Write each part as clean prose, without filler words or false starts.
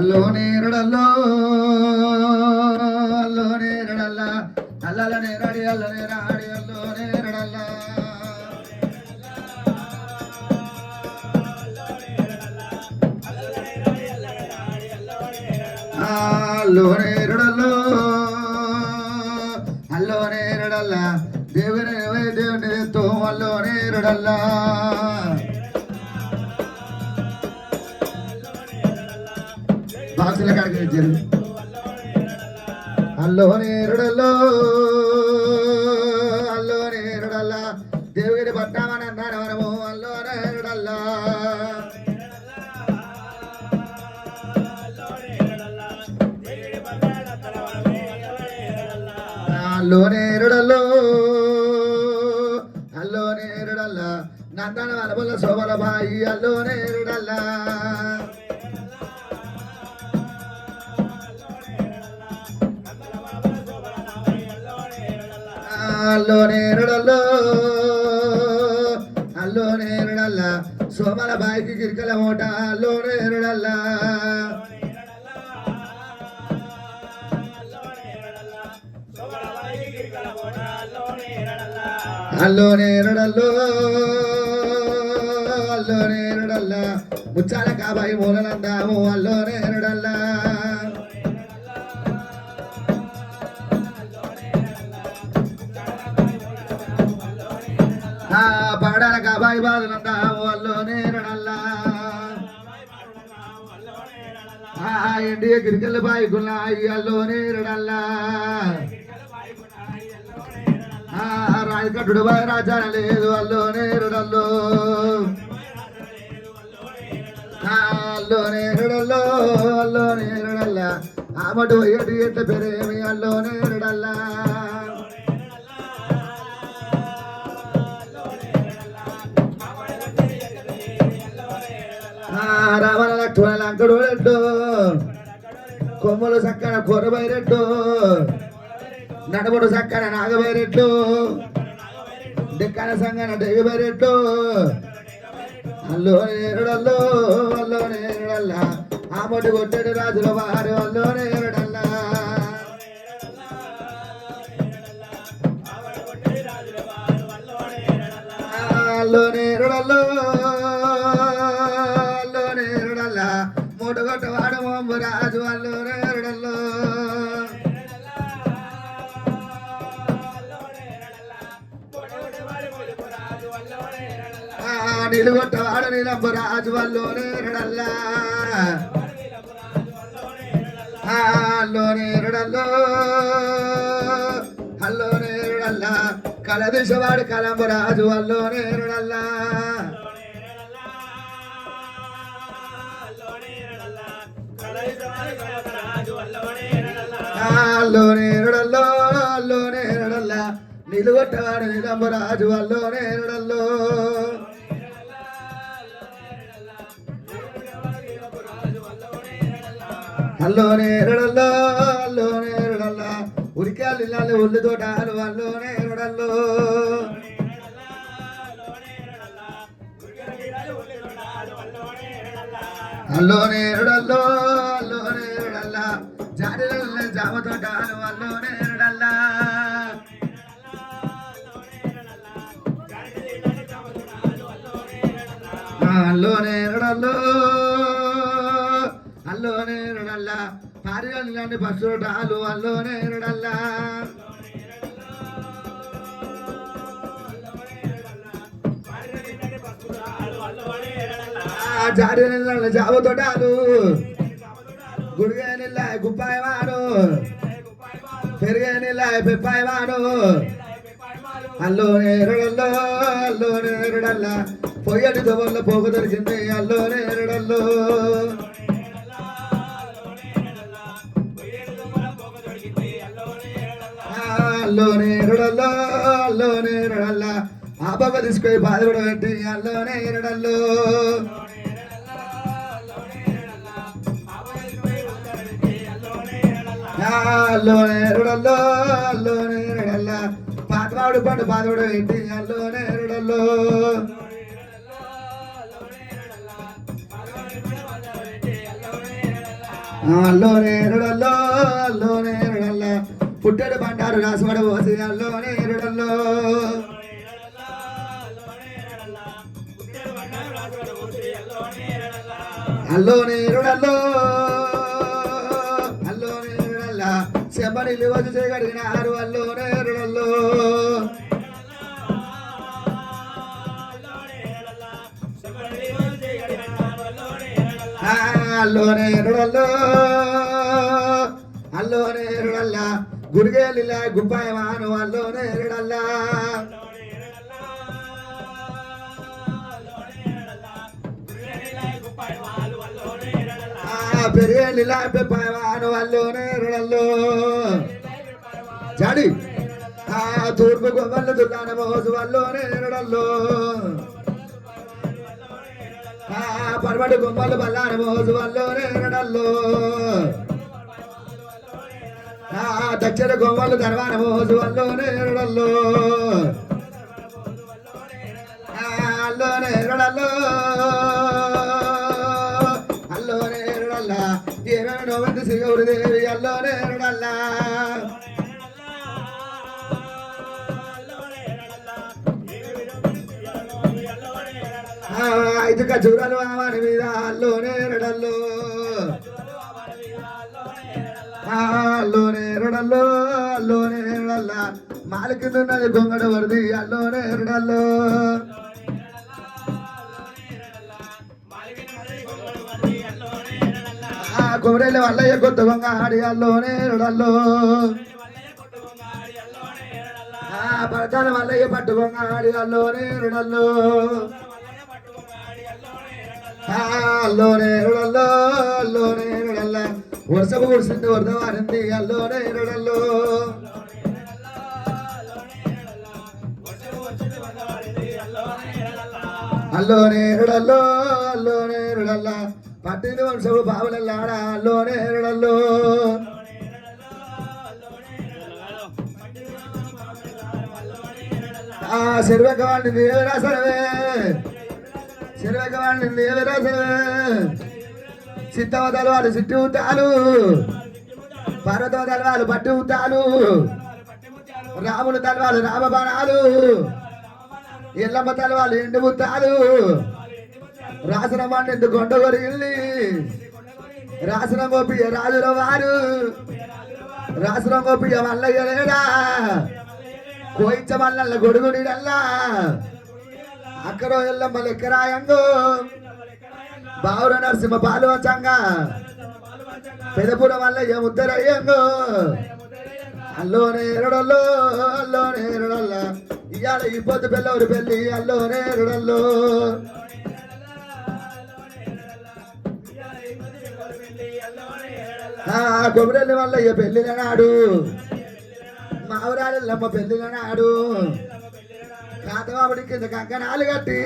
అల్లోనే రడల్లో అల్లోనే రడల్ల అల్లనే రడి అల్లనే రాడి అల్లోనే రడల్ల అల్లోనే రడల్లో అల్లోనే రడల్ల దేవుని దేవుని తో అల్లోనే రడల్ల బాక్సుల కాడికి ఇచ్చారు అల్లోనే రడల్లో అల్లోనే రడల్ల దేవుడి పట్టామని అన్నారు మనము అల్లోనే రడల్లా అల్లోనే రడల్లో అల్లోనే రడల్ల నందన వలబుల శోభల బాయి అల్లోనే రడల్లా అల్లోనే రడల్లో అల్లోనే రడల్ల సోమల బాయికి గిరికల ఓట అల్లోనే రడల్ల అల్లోనే రడల్లో అల్లోనే రడల్ల ముచ్చాల కాబాయి మూలలందాము అల్లోనే రడల్ల పాడాల కాబాయి బాధలందాము అల్లోనే రడల్లా ఇండియా గిరికల బాయి గున్నాయి అల్లోనే రడల్లా రాజకట్టుడు బాయి రాజాన లేదు అల్లోనే రడల్లో అల్లోనే రడల్లో అల్లోనే రడల్లా ఆమటు ఏడు ఎట్ల పేరేమి అల్లోనే రడల్లా రావణ లక్ష్మణ లంకడు రెడ్డు కొమ్ములు సక్కన కొరబైరెడ్డు నడబడు సక్కన నాగబైరెడ్డు దిక్కన సంగన డెగబైరెడ్డు అల్లోనే ఎరడల్లో అల్లోనే ఎరడల్లా ఆమటి కొట్టేడు రాజుల వారు అల్లోనే ఎరడల్లా అల్లోనే ఎరడల్లో మూటగొట్టవాడు మొంబు రాజు అల్లోనే ఎరడల్లో నిలుగొట్టవాడు నీలంబు రాజు అల్లోనే ఎరడల్లా అల్లోనే ఎరడల్లో అల్లోనే ఎరడల్లా కలదిశవాడు కలంబు రాజు అల్లోనే ఎరడల్లా అల్లోనే ఎరడల్లో అల్లోనే ఎరడల్లా నిలుగొట్టవాడు నీలంబు రాజు అల్లోనే ఎరడల్లో అల్లోనే ఎరడల్లో అల్లోనే ఎరడల్లా ఉరికాలు ఇల్లాలు ఉల్లి తోటాలు అల్లోనే ఎరడల్లో అల్లోనే ఎరడల్లో అల్లోనే ఎరడల్లా జాడల జామ తోటాలు అల్లోనే ఎరడల్లా అల్లోనే ఎరడల్లో అల్లోనే ఎరడల్లా పారిగాలి బస్సు తోటాలు అల్లోనే ఎరడల్లా జాడి జామ తోటాలు గుడిగా నిల్ల గుప్పాయి వాడు పెరిగే నిల్ల పెప్పాయి వాడు అల్లోనే ఎరడల్లో అల్లోనే ఎరడల్లా పొయ్యటి దొబల్ల పోగు దొరికింది అల్లోనే ఎరడల్లో అల్లోనే ఎరడల్లో అల్లోనే ఎరడల్లా ఆ పక్క తీసుకొని బాధపడి పెట్టి అల్లోనే ఎరడల్లో అల్లోనే ఎరడల్లో అల్లోనే ఎరడల్లా పాతవాడు పండు బాధపడి పెట్టి అల్లోనే ఎరడల్లో అల్లోనే ఎరుడల్లో అల్లోనే ఎరుడల్లా పుట్టెడు బండారు రాసుపడ పోసి అల్లోనే ఎరుడల్లో అల్లోనే ఎరుడల్లో అల్లోనే ఎరుడల్లా చెమ్మడిల్లు వచ్చి చేయగడిగినారు అల్లోనే ఎరుడల్లో అల్లోనే ఎరుడల్లో అల్లోనే ఎరుడల్లా గుడిగేలిలా గుప్పాయమాను అల్లోనే ఎరుడల్లా పెరిగేలిలా పెప్పాయమాను అల్లోనే ఎరుడల్లో జాడి తూర్పు గొప్పలు దుకాణ మోసు అల్లోనే ఎరుడల్లో పడబడి గుమ్మలు బల్లాని మోసు అల్లోనే ఎరుడల్లో దక్షిణ గొమ్మలు దర్వాన మోసు అల్లోనే ఎరుడల్లో అల్లోనే ఎరుడల్లో అల్లోనే ఎరుడల్లా ఏమేమి నోవంతి శ్రీ గౌరీదేవి అల్లోనే ఎరుడల్లా ఐదు ఖజూరాలు ఆవాని మీద అల్లోనే ఎరుడల్లో అల్లోనే ఎరుడల్లో అల్లోనే ఎరుడల్లా మాలికిందున్నది గొంగడ వరది అల్లోనే ఎరుడల్లో కొమరేళ్ళ వల్లయ్య కొత్త గొంగ ఆడి అల్లోనే ఎరుడల్లో పడతాల వల్లయ్య పట్టు గొంగ ఆడి అల్లోనే ఎరుడల్లో అల్లోనే ఎరుడల్లో అల్లోనే ఎరుడల్లా వర్షపు కురిసింది వరద వారింది అల్లోనే ఎరుడల్లో అల్లోనే ఎరుడల్లో అల్లోనే ఎరుడల్లా పట్టింది వంశపు బావులల్లాడ అల్లోనే ఎరుడల్లో శర్వకవాణి దేవరాసరవే శర్వకవాణి దేవరాసరవే సిద్ధవ తలవాలు సిట్టి ఊతాలు పర్వతవ తలవాలు పట్టి ఊతాలు రాముడు తలవాలు రామబాణాలు ఎల్లమ్మ తలవాలు ఎండు ఊతాలు రాసిన మండి కొండ కొరిగిల్లి రాసిన గోపియ రాజుల వారు రాసిన గోపియ మల్లయ్య లేడా కోయించ మల్ల గొడుగుడిడల్లా అక్కడో ఎల్లమ్మ లెక్కరాయంగో బావుర నరసింహ పాలువచంగా పెదపుర మల్లయ్య ముద్దరయ్యంగో అల్లోనే ఎరుడల్లో అల్లోనే ఎరుడల్లా ఇవాళ ఈ పొద్దు పెళ్ళవరు పెళ్ళి అల్లోనే ఎరుడల్లో కొబ్బరెల్లి మల్లయ్య పెళ్ళిన నాడు మావురాలెల్లమ్మ పెళ్ళిన నాడు కాతబాబుడి కింద కంకణాలు కట్టి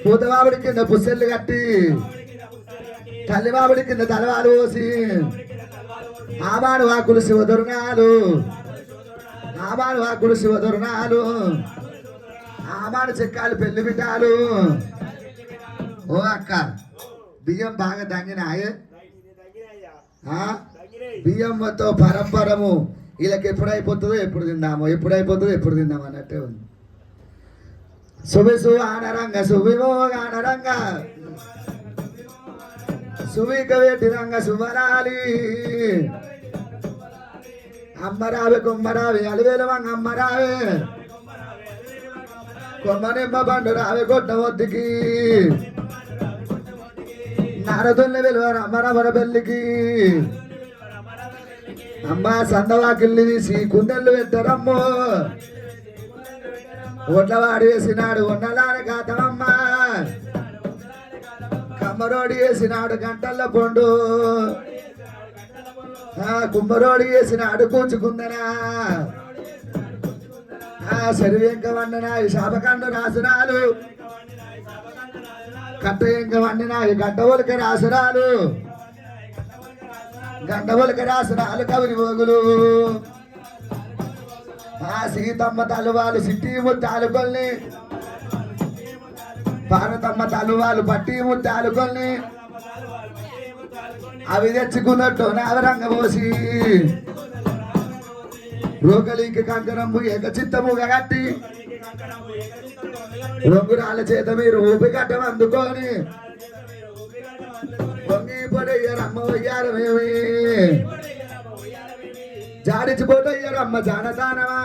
పూతబాబుడి కింద పుස්සెళ్ళు కట్టి తల్లిబాబుడి కింద తలవాలు పోసి ఆమాను వాకులు శివదుర్గాలు ఆమాను వాకులు శివదుర్గాలు ఆమాను చెక్కాలు పెళ్లి బిడ్డాలు ఓ అక్క బియ్యం బాగా దంగినాయే బియ్యంతో పరంపరము వీళ్ళకి ఎప్పుడైపోతుందో ఎప్పుడు తిందామో ఎప్పుడైపోతుందో ఎప్పుడు తిందాము అన్నట్టే ఉంది సుబిసు ఆనరంగ సువిమోగానరంగ సువిక వేటి రంగ శుభరాలి అమ్మరావి కొమ్మరావి అలివేలు మంగ అమ్మరావి కొమ్మనిమ్మ బండు రావి కొట్ట ఒత్తికి నారదుల్ని విలువ రమ్మరమర పెళ్ళికి అమ్మ సందవాకిల్ని తీసి కుందెళ్ళు పెట్టరమ్మో ఒడ్లవాడి వేసినాడు ఉన్నలాని కాతమమ్మ కమ్మరోడి వేసినాడు గంటల్ల పొండు కుమ్మరోడి వేసినాడు కూర్చుకుందనా శరీరంక వండిన శాపకండు రాసురాలు కట్ట ఇంక వండిన గడ్డవలక రాసురాలు గండవలక రాసురాలు కవిరి పోగులు సీతమ్మ తలువాలు సిట్టి ముత్తాలు కొల్ని పార్వతమ్మ తలువాలు పట్టి ముత్తాలు కొల్ని అవి తెచ్చుకున్నట్టు నావరంగ పోసి రోకలికి కంకణము ఏకచిత్తముగా కట్టి రొంగురాల చేత మీరు ఊపి కట్టం అందుకొని పొంగి పొడయ్యారమ్మ వయ్యారమేమి జాడిచిపోటయ్యారమ్మ జానదానమా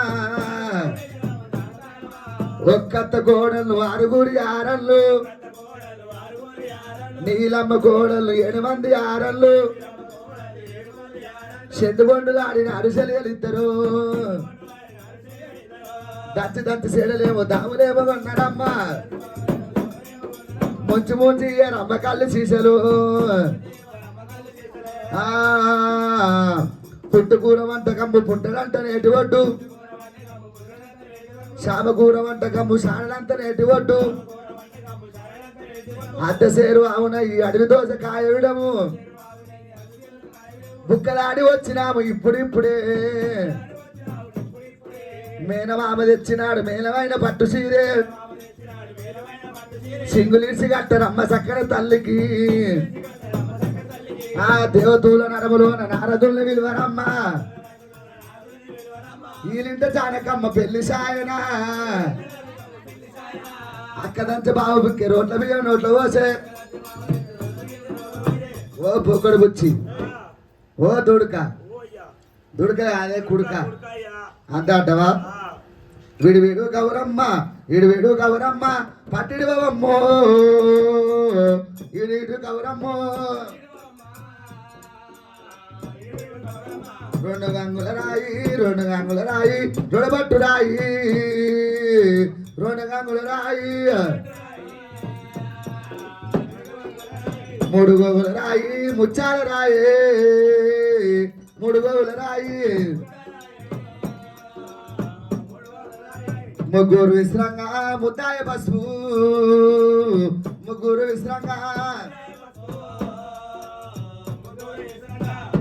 ఒక్కత్త కోడలు ఆరుగురి ఆరళ్ళు నీలమ్మ కోడలు 7 మంది ఆరళ్ళు చెండుగొండులు ఆడిన అరిసెలు ఇద్దరు దచ్చి దచ్చి సెడలేమో దాములేమో కొన్నాడమ్మ ముంచి ముంచి రమ్మ కళ్ళు సీసలు పుట్టుకూర వంటకమ్ము పుట్టడంట నేటి ఒడ్డు శామకూర వంటకమ్ము సాడలంత నేటి ఒడ్డు అద్దసేరు అవున ఈ అడవి దోశ కాయడము బుక్కలాడి వచ్చినాము ఇప్పుడిప్పుడే మేనమామ తెచ్చినాడు మేనమైన పట్టు సీరే సింగులిసి కట్టరమ్మ చక్కని తల్లికి ఆ దేవతూల నరములోన నారదుల్ని విలువరమ్మ ఈలింట జానకమ్మ పెళ్లి సాయన అక్కదంచ బాబు బుక్కి రోడ్ల బియ్యం నోట్లో పోసే ఓ పొక్కడు బుచ్చి ఓ దుడుక దుడుక అదే కుడుక అంత అంటవా వీడు వీడు గౌరమ్మ వీడు గౌరమ్మ పట్టిడి బావమ్మో వీడు గౌరమ్మో 2 గంగుల రాయి జొడబట్టు రాయి 2 గంగుల రాయి 3 గోగుల రాయి ముచ్చాల రాయి 3 గోగుల రాయి ముగ్గురు విశ్రంగా ముద్దాయ పసుపు ముగ్గురు విశ్రంగా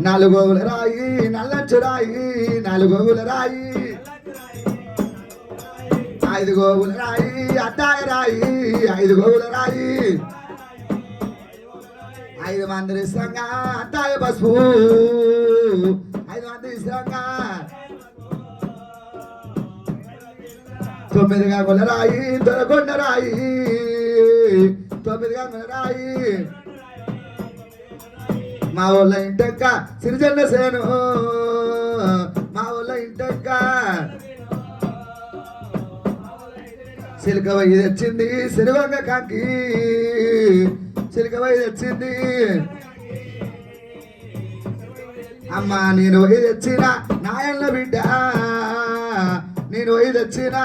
4 గోగుల రాయి నల్లచ్చు రాయి 4 గోగుల రాయి 5 గోగుల రాయి అట్టాయ రాయి 5 గోగుల రాయి 5 మంది విశ్రంగా అట్టాయ పసుపు 5 మంది విశ్రంగా 9 గంగుల రాయి దొరకొండ రాయి 9 గంగుల రాయి మా ఊళ్ళ ఇంటెక్క సిరిజన్న సేను మా ఊళ్ళ ఇంటెక్క సిలికవై తెచ్చింది సిరివంగ కాకి సిలికవై తెచ్చింది అమ్మ నేను పోయి తెచ్చిన నాయన్న బిడ్డ నేను పోయి తెచ్చిన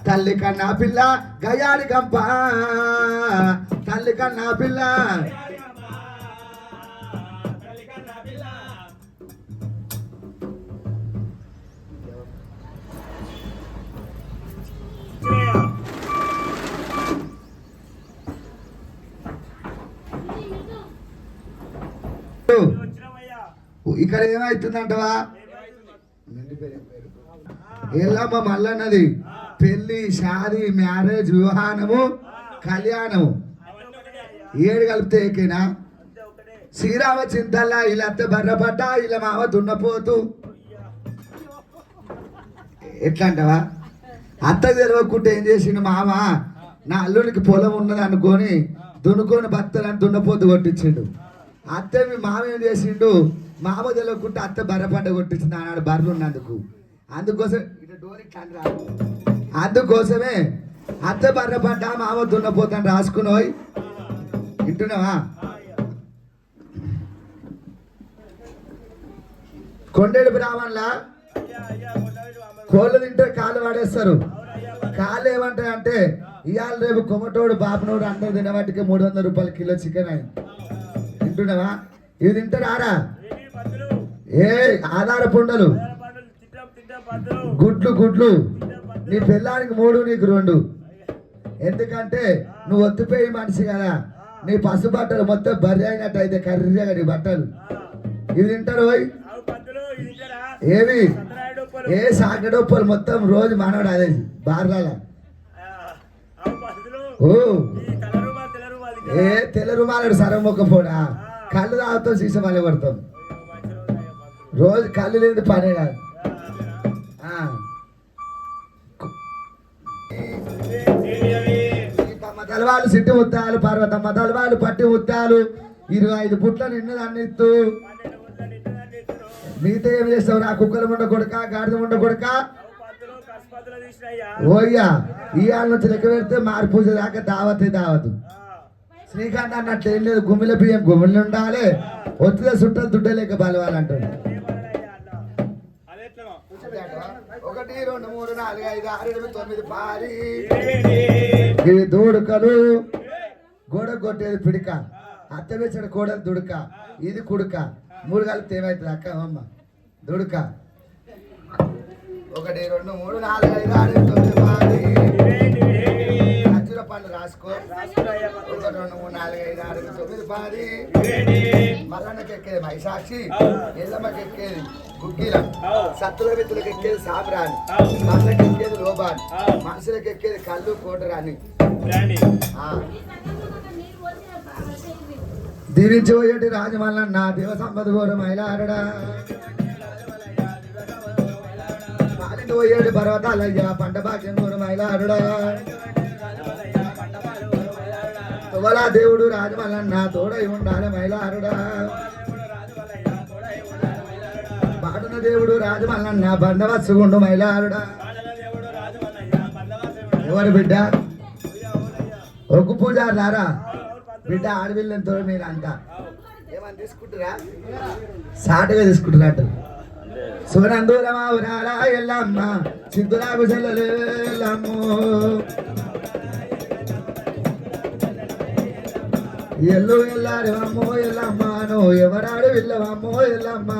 తల్లి కన్నా పిల్ల గయాడి గంప తల్లి కన్నా పిల్ల ఇక్కడ ఏమైతుందంటవా ఎల్లమ్మ మల్లన్నది పెళ్లి షాది మ్యారేజ్ వివాహము కళ్యాణము 7 కలిపితే ఏకేనా శ్రీరామ చింతల్లా ఇలా అత్త బర్రపడ్డ ఇలా మావ దున్నపోతూ ఎట్లా అంటావా అత్తకు తెలియకుంటే ఏం చేసిండు మామ నా అల్లుడికి పొలం ఉన్నది అనుకొని దున్నుకొని బత్తలని దున్నపోతు కొట్టించిండు అత్త మీ మామ ఏం చేసిండు మామ తెలియకుంటే అత్త బర్రపడ్డ కొట్టించింది ఆనాడు బర్రెలు ఉన్నందుకు అందుకోసం అందుకోసమే అత్త బర్రపడ్డ మామ దున్నపోతాను రాసుకుని వింటున్నావా కొండేడు బ్రాహ్మణుల కోళ్ళు తింటే కాళ్ళు వాడేస్తారు కాళ్ళు ఏమంటాయి అంటే ఇవాళ రేపు కొమ్మటోడు బాపనోడు అందరూ తినవాటికి 300 రూపాయలు కిలో చికెన్ అయింది వింటున్నావా ఇవి తింటారా ఏ ఆధార పుండలు గుడ్లు నీ పిల్లానికి 3 నీకు 2 ఎందుకంటే నువ్వు ఒత్తిపోయి మనిషి కదా నీ పసు బట్టలు మొత్తం బర్రె అయినట్టు అయితే కర్రీగా నీ బట్టలు ఇవి తింటారు ఏవి ఏ సాగడొప్పలు మొత్తం రోజు మనవాడు అదే బార్ల ఓ ఏ తెల్ల రుమాలాడు సరం మొక్కపోడా కళ్ళు తాగుతాం సీస మళ్ళీ కొడతాం రోజు కళ్ళు లేదు పనే కాదు ఆ. సీతమ్మ తలవాళ్ళు సిట్టి ఉత్తాలు పర్వతమ్మ తలవాళ్ళు పట్టి ఉత్తాలు 25 పుట్ల నిన్ను అన్నిత్తు మీతో ఏం చేస్తావు నా కుక్కలు ఉండ కొడుక గాడిద ఉండ కొడుక ఓయ్యా ఇవాళ నుంచి లెక్క పెడితే మారి పూజ దాకా దావతు శ్రీకాంత్ అన్నట్లు ఏం లేదు గుమ్మిల బియ్యం గుమ్మిలు ఉండాలి ఒత్తిద చుట్టలు దుడ్డలేక బలవాలంటాడు 1 2 3 4 5 6 7 8 10 ఇది దూడుకలు గోడ కొట్టేది పిడిక అత్త వేసిన కోడలు దుడుక ఇది కుడుక 3 కలిపితే ఏమవుతుంది అక్క అమ్మ దుడుక 1 2 3 4 5 6 7 8 10 ఖర్జూర పండు రాసుకో 1 2 3 4 5 6 7 10 మల్లన్నకి ఎక్కేది మైసాక్షి ఎల్లమ్మకి ఎక్కేది గుగ్గిలం సత్తుల విత్తులకు ఎక్కేది సాబ్రాని మల్లకి ఎక్కేది లోబాన్ మనుషులకు ఎక్కేది కళ్ళు కోటరాని దీవించబోయేటి రాజమల్లన్న దేవ సంపద గోరు మైలారడా పాలింటి పోయేటి పర్వతాలయ్యా పంట భాగ్యం గోరు మైలారుడా తువలా దేవుడు రాజమల్లన్న తోడై ఉండాలి మైలారుడా పాటన దేవుడు రాజమల్లన్న బందవత్సుగుండు మైలారుడా ఎవరు బిడ్డ ఒగ్గు పూజారులారా బిడ్డ ఆడవిల్లంతో మీరు అంతా ఏమని తీసుకుంటారా సాటుగా తీసుకుంటున్నట్టు సునందూరమా ఉరారా ఎల్లమ్మ సిద్ధురాగు చెల్లెల్లమ్ము ఎల్లు ఎల్లారివమ్మో ఎల్లమ్మ నువ్వు ఎవరాడు విల్లవమ్మో ఎల్లమ్మ